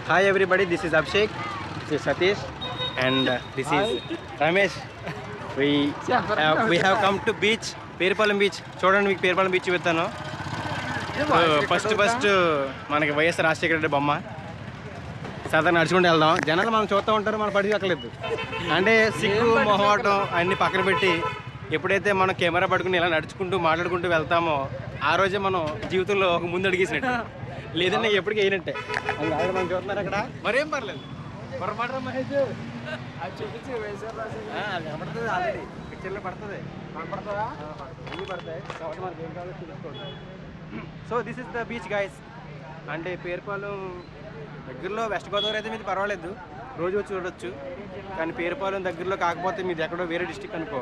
Hi everybody, this is Abhishek, this is Satish, and this is Ramesh. We have come to beach, Perupalem beach. చూడండి, మీకు Perupalem beach చూపిస్తాను. First మనకి YS Rajasekhara Reddy బొమ్మ. సాధారణ నడుచుకుంటూ వెళ్దాం. జనాలు మనం చూస్తూ ఉంటారు, మనం పడిపోక్కర్లేదు. అంటే సిగ్గు మొహమాటం అన్నీ పక్కన పెట్టి ఎప్పుడైతే మనం కెమెరా పట్టుకుని ఇలా నడుచుకుంటూ మాట్లాడుకుంటూ వెళ్తామో ఆ రోజే మనం జీవితంలో ఒక ముందు అడిగేసినట్టు, లేదన్నా ఎప్పటికీ అయినట్టే. అందులో మనం చూస్తున్నారు అక్కడ, మరేం పర్లేదు. పొరపాటు మహేష్ కనపడుతుంది, ఆల్రెడీ పిక్చర్లో పడుతుంది. కనపడుతుందా? అన్నీ పడతాయి కాబట్టి మనకి ఏం కావాలో చూసుకోండి. So this is the beach guys. అంటే పేరుపాలెం దగ్గరలో వెస్ట్ గోదావరి అయితే మీది పర్వాలేదు, రోజు వచ్చి చూడొచ్చు. కానీ పేరుపాలెం దగ్గరలో కాకపోతే మీది ఎక్కడో వేరే డిస్టిక్ అనుకో,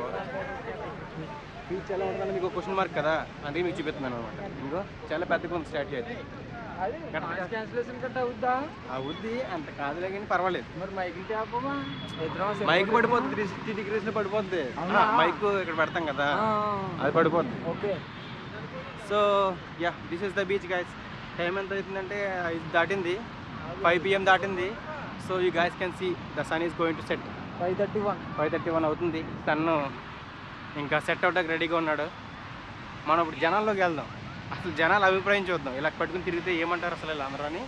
బీచ్ ఎలా ఉంటుందని మీకు క్వశ్చన్ మార్క్ కదా, అందుకే మీకు చూపిస్తున్నాను అనమాట. ఇంకో చాలా పెద్దగా ఉంది, స్టార్ట్ చేయాలి. అవుద్ది, అంత కాదులే కానీ పర్వాలేదు. మరి మైక్ పడిపోద్ది, 360 degrees పడిపోద్ది. మైక్ ఇక్కడ పెడతాం కదా, అది పడిపోద్ది. Okay. So yeah, this is the beach guys. Time ఎంత అవుతుందంటే ఇది దాటింది, 5 PM దాటింది. So you guys can see the sun is going to set. 5:31 అవుతుంది. సన్ను ఇంకా సెట్ అవడానికి రెడీగా ఉన్నాడు. మనం ఇప్పుడు జనాల్లోకి వెళ్దాం, అసలు జనాల అభిప్రాయం చూద్దాం. ఇలా పట్టుకుని తిరిగితే ఏమంటారు అసలు ఇలా అందరూ అని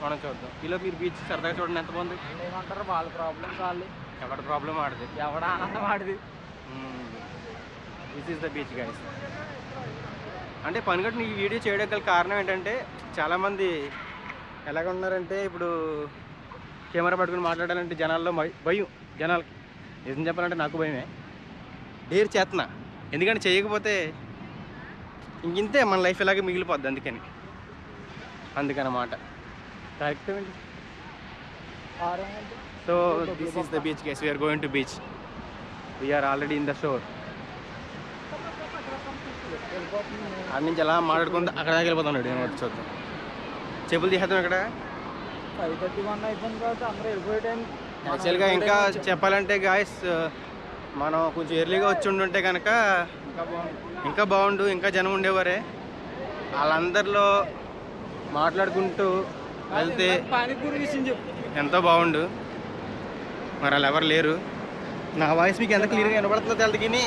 మనం చూద్దాం. ఇలా మీరు బీచ్ సరదాగా చూడండి, ఎంత బాగుంది. ఏమంటారు, వాళ్ళ ప్రాబ్లమ్స్ వాళ్ళు, ఎవరి ప్రాబ్లం ఆడది, ఎవడ ఆనందం ఆడది. This is the beach guys. అంటే పనిగట్టుని ఈ వీడియో చేయడానికి గల కారణం ఏంటంటే, చాలామంది ఎలాగ ఉన్నారంటే, ఇప్పుడు కెమెరా పట్టుకుని మాట్లాడాలంటే జనాల్లో భయం. జనాలకి నిజం చెప్పాలంటే నాకు భయమే. డేర్ చేతన, ఎందుకంటే చేయకపోతే ఇంతే మన లైఫ్ ఇలాగే మిగిలిపోద్ది. అందుకనమాట. కరెక్ట్ అండి. So this is the beach guys. We are going to beach. We are already in the shore. అక్కడి నుంచి ఎలా మాట్లాడుకుంటూ అక్కడ దాకా వెళ్ళిపోతున్నాడు. నేను వచ్చి చూద్దాం. చెప్పులు తీసేద్దాం. ఇక్కడ 5:31 అయిపోయింది కాబట్టి అందరూ వెళ్ళిపోయే టైం. యాక్చువల్గా ఇంకా చెప్పాలంటే గాయస్, మనం కొంచెం ఎర్లీగా వచ్చి ఉండుంటే కనుక ఇంకా బాగుండు, ఇంకా జనం ఉండేవారే. వాళ్ళందరిలో మాట్లాడుకుంటూ వెళ్తే ఎంతో బాగుండు. మరి వాళ్ళు ఎవరు లేరు. నా వాయిస్ మీకు ఎంత క్లియర్గా వినపడుతుందో తెలుదు, కానీ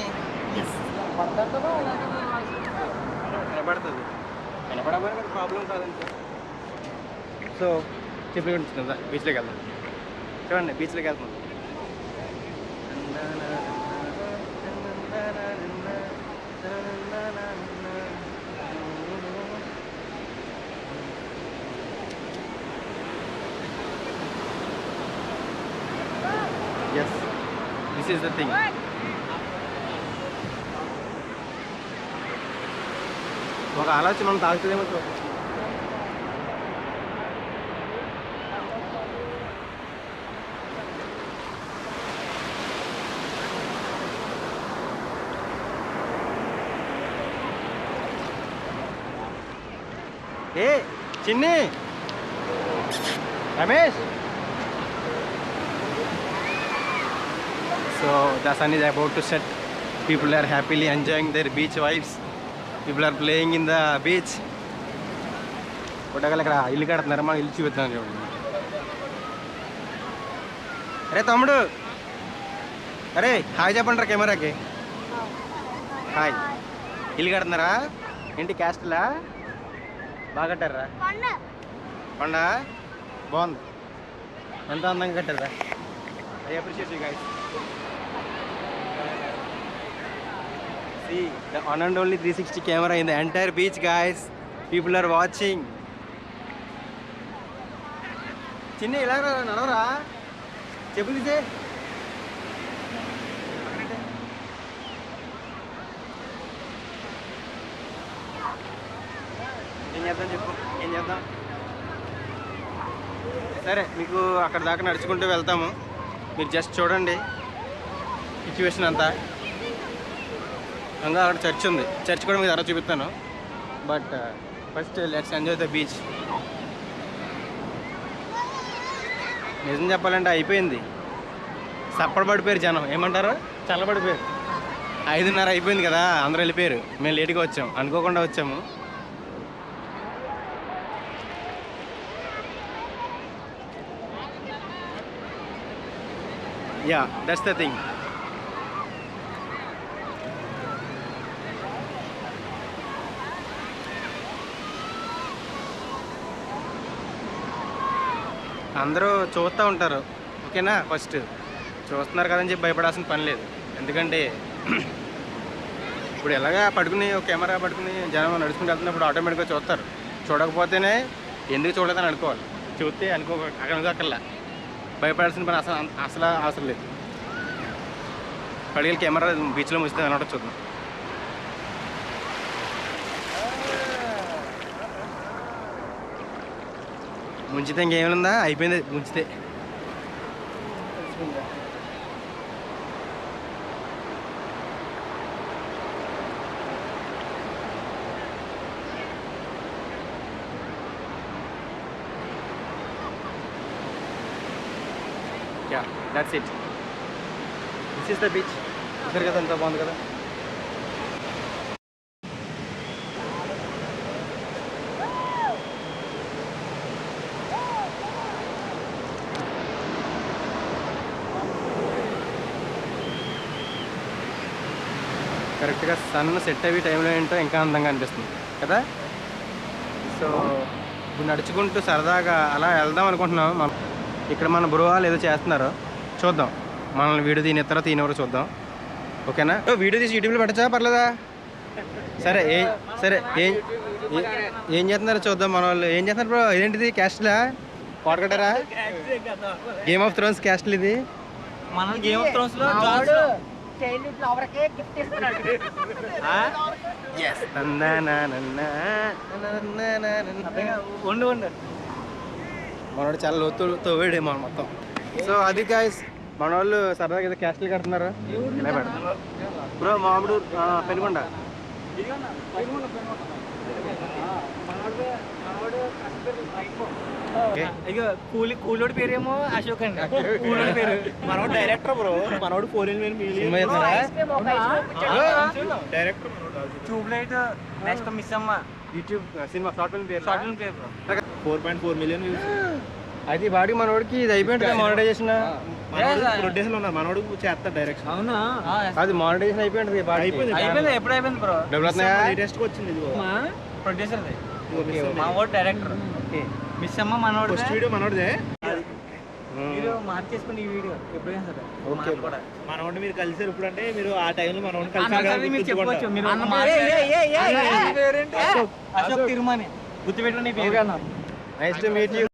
వినపడుతుంది. వినపడకపోయినా ప్రాబ్లం కాదంటే. సో చెప్పి ఉంటుందా, బీచ్లోకి వెళ్దాం. చూడండి, బీచ్లోకి వెళ్తాం. Yes, this is the thing. ఒక ఆలోచన మనం తాగుతుందేమో చూద్దాం. ఏ చిన్ని, Ramesh. So the sun is about to set. People are happily enjoying their beach vibes. People are playing in the beach. కొట్టగల ఇక్కడ ఇల్లు కడుతున్నారు, మనం ఇల్లు చూపిద్దాం చూడండి. అరే తమ్ముడు, అరే హాయ్ చెప్పండి రా కెమెరాకి. హాయ్. ఇల్లు కడుతున్నారా ఏంటి? క్యాస్టలా బాగా కట్టారా? కొండ బాగుంది, ఎంత అందంగా కట్టారా. I appreciate you guys. See the one and only 360 camera in the entire beach guys. People are watching. చిన్న ఇలా నడవరా, చెప్పులు తీసే. ఏం చేద్దాం చెప్పు, ఏం చేద్దాం. సరే, మీకు అక్కడ దాకా నడుచుకుంటూ వెళ్తాము. మీరు జస్ట్ చూడండి సిచ్యువేషన్ అంతా. ఇంకా అక్కడ చర్చ్ ఉంది, చర్చ్ కూడా మీకు తర్వాత చూపిస్తాను. But first let's enjoy the beach. నిజం చెప్పాలంటే అయిపోయింది, సప్పడ పడిపోయారు జనం. ఏమంటారు, చల్లబడిపోయారు. 5:30 అయిపోయింది కదా, అందరూ వెళ్ళిపోయారు. మేము లేట్గా వచ్చాము, అనుకోకుండా వచ్చాము. Yeah that's the thing. అందరూ చూస్తూ ఉంటారు, ఓకేనా? ఫస్ట్ చూస్తున్నారు కదని చెప్పి భయపడాల్సిన పని లేదు. ఎందుకంటే ఇప్పుడు ఎలాగా పట్టుకుని ఒక కెమెరా పట్టుకుని జనం నడుచుకుంటూ వెళ్తున్నప్పుడు ఆటోమేటిక్గా చూస్తారు. చూడకపోతేనే ఎందుకు చూడలేదని అనుకోవాలి. చూస్తే అక్కర్లా. భయపడాల్సిన పని అసలు అవసరం లేదు. పడిగల కెమెరా బీచ్లో ముంచుతుంది అనమాట. చూద్దాం. ముంచితే ఇంకేమైందా? అయిపోయింది ముంచితే. Yeah that's it. This is the beach. చూసారు కదా ఎంత బాగుంది కదా. కరెక్ట్గా సన్ సెట్ అయ్యే టైంలో ఏంటో ఇంకా అందంగా అనిపిస్తుంది కదా. సో ఇప్పుడు నడుచుకుంటూ సరదాగా అలా వెళ్దాం అనుకుంటున్నాం. మనం ఇక్కడ మన బ్రోవాళ్ళు ఏదో చేస్తున్నారు, చూద్దాం. మనల్ని వీడియో తీనిస్తారో తీనివరో చూద్దాం, ఓకేనా? వీడియో తీసి యూట్యూబ్లో పెట్టచ్చా పర్లేదా? సరే సరే ఏం చేస్తున్నారో చూద్దాం. మన వాళ్ళు ఏం చేస్తున్నారు బ్రో? ఇదేంటిది క్యాస్ట్లా? కోటకట్టారా? గేమ్ ఆఫ్ థ్రోన్స్ క్యాస్ట్లు ఇది. మన గేమ్ ఆఫ్ థ్రోన్స్ లో మనోడు చాలా లోతు తోవేడే మన మొత్తం. సో అది గాయ్స్, మన వాళ్ళు సరదాగా ఏదో క్యాస్ట్లు కడుతున్నారు. ఇలా పెడతారు బ్రో. మామిడి పెనుగొండ. కూలోడి పేరేమో అశోక్ అండి. కూలోడి పేరు మనోడు డైరెక్టర్ బ్రో. మనోడు 4 director. Tube light next miss అమ్మ యూట్యూబ్ సినిమా షార్ట్ ఫిల్మ్ పేరు. 4.4 మిలియన్ వ్యూస్. అది వాడికి మనోడికి ఇది అయిపోయింది కదా మానిటైజేషన్. ప్రొడ్యూసర్ ఉన్నారు, మనోడు చేస్తారు డైరెక్షన్. అవునా? అది మానిటైజేషన్ అయిపోయింది. అయిపోయింది. ఎప్పుడు అయిపోయింది బ్రో? డెవలప్ లేటెస్ట్ వచ్చింది ప్రొడ్యూసర్. మా వాడు డైరెక్టర్. మిస్ అమ్మ మనోడు. ఫస్ట్ వీడియో మనోడిదే. మీరు మార్చేసుకోండి ఈ వీడియో ఎప్పుడైనా సరే. ఓకే మనోడు మీరు కలిసారు. ఇప్పుడు అంటే మీరు ఆ టైంలో మనోడు కలిసారు మీరు చెప్పొచ్చు. మీరు అశోక్ తిరుమని గుర్తుపెట్టుకుని పేరు. Nice to meet you.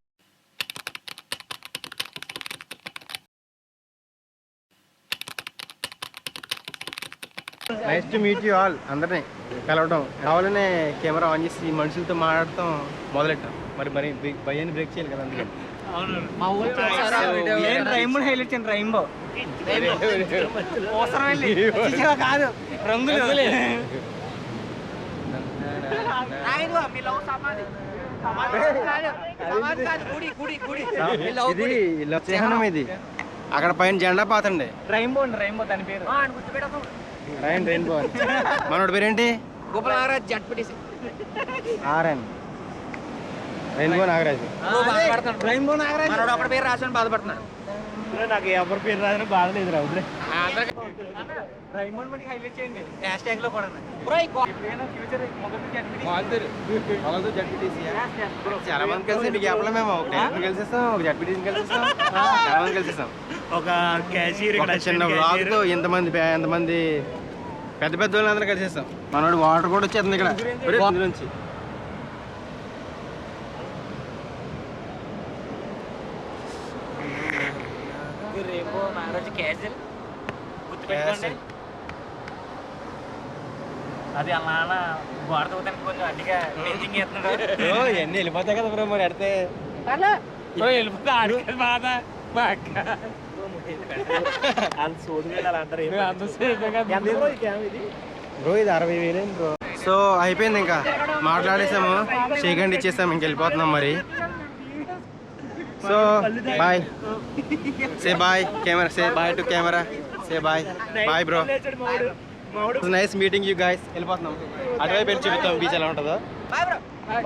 Nice to meet you all. అందరినీ కలవడం కావాలనే కెమెరా ఆన్ చేసి మనుషులతో మాట్లాడటం మొదలెట్టాం. మరి భయాన్ని బ్రేక్ చేయాలి కదా. అందుకని రైంబో హైలైట్ చేయండి. రైంబో కాదు రంగులు. ఇది చిహ్నం. ఇది అక్కడ పైన జెండా పాతండి. రైంబో అండి. రైంబో దాని పేరు. రెయిన్బో. మనోడి పేరేంటి? RN rainbow Nagaraju. Rainbow Nagaraju మనోడు అక్కడ పేరు రాసిన బాధపడుతున్నాడు. నాకు ఎవరి పేరు రాసిన బాధ లేదు రా. రైంబో మనకి హైలైట్ చేయండి. హ్యాష్ ట్యాగ్ లో కూడా చాలా మంది కలిసి గ్యాప్లో మేము ఒక డైరెక్టర్ కలిసేస్తాం, ఒక జడ్పీటీసీని కలిసేస్తాం, చాలా మంది కలిసేస్తాం. ఒక క్యాషియర్ చిన్న బ్లాగ్తో ఎంతమంది పెద్ద పెద్ద వాళ్ళందరూ కలిసేస్తాం. మనోడు వాటర్ కూడా వచ్చేస్తుంది ఇక్కడ నుంచి. రేంబో నాగరాజు క్యాజువల్ గుర్తుపెట్టుకోండి. అది అలా నాన్న గోడతో కొంచెం అడ్డిగా పెయింటింగ్ చేస్తున్నాడు. ఎన్ని వెళ్ళిపోతాయి కదా బ్రో. మరి అడితే వెళ్ళిపోతా ఆడికి బాధ బ్రో. ఇది 60,000 బ్రో. సో అయిపోయింది, ఇంకా మాట్లాడేసాము, షేక్ హ్యాండ్ ఇచ్చేసాము, ఇంక వెళ్ళిపోతున్నాం మరి. So bye. Say bye camera. Say bye to camera. Say bye. Bye bro. Nice meeting you guys. వెళ్ళిపోతున్నాం. అటువైపు వెళ్ళి చూపిస్తాం బీచ్ ఎలా ఉంటుందో.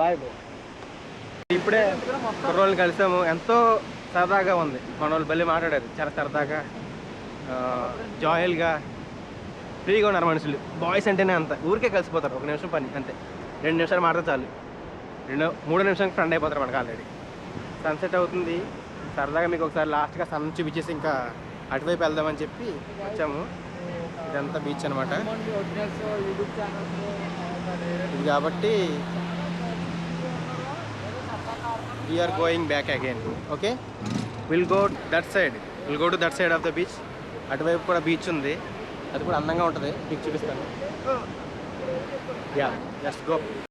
Bye bro. ఇప్పుడే కుర్రోళ్ళని కలిసాము. ఎంతో సరదాగా ఉంది. మన వాళ్ళు భలే మాట్లాడారు, చాలా సరదాగా జాయల్గా ఫ్రీగా ఉన్నారు మనుషులు. బాయ్స్ అంటేనే అంత ఊరికే కలిసిపోతారు. 1 నిమిషం పని అంతే, 2 నిమిషాలు మాట్లాడితే చాలు, 3 నిమిషానికి ఫ్రెండ్ అయిపోతారు మనకు. ఆల్రెడీ సన్సెట్ అవుతుంది. సరదాగా మీకు ఒకసారి లాస్ట్గా సన్ చూపించేసి ఇంకా అటువైపు వెళ్దామని చెప్పి వచ్చాము. ఇదంతా బీచ్ అనమాట ఇది. కాబట్టి we are going back again. Okay, will go that side, will go to that side of the beach. అటువైపు కూడా బీచ్ ఉంది, అది కూడా అందంగా ఉంటుంది, మీకు చూపిస్తాను. Yeah, just go.